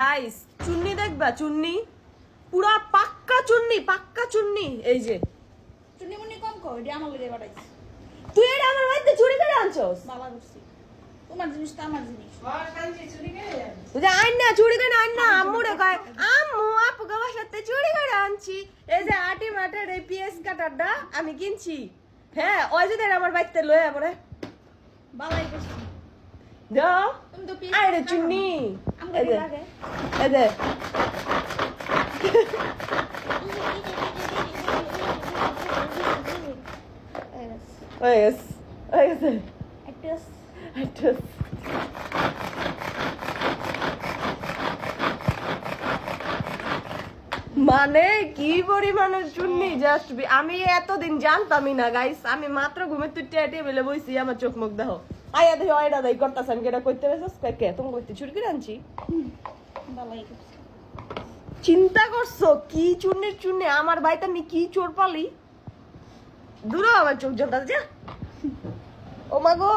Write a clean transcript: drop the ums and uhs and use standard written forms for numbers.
guys চুন্নি দেখবা চুন্নি পুরা পাক্কা চুন্নি এই যে চুন্নি মুন্নি কম কর এটা আমার লগে বাড়াইছিস তুই এটা আমার বাড়িতে চুরি করে আনছস বাবা করছি তোমার জিনিস তো আমার জিনিস তুই আইন না চুরি করে আইন না আম্মুরে কয় আম্মু আপু গাবার সাথে চুরি করে আনছি এই যে আটি মাটার এই পিএস কাটারটা আমি কিনছি হ্যাঁ ওই যে আমার বাড়িতে লয়ে পড়ে বালাই করছি দাও তুমি তো পিস আরে চুন্নি আমাকে লাগে এই যে ওই গেছে একটা মানে কি পরিমাণের চুন্নি জাস্ট আমি এতদিন জানতামই না গাইস আমি মাত্র ঘুমের তুই টেবিলে বইছি আমার চোখ মুখ দেখো আয়া দেখো আয়ডা দাই করতাছেন কেটা কইতে বেসস কে তুমি কইতে চুরি করে আনছি বালাই করছি চিন্তা করছো কি চুন্নি আমার ভাইটা নি কি চোর পালি দূর আমার চোখ জ্বলতা যা ও মা গো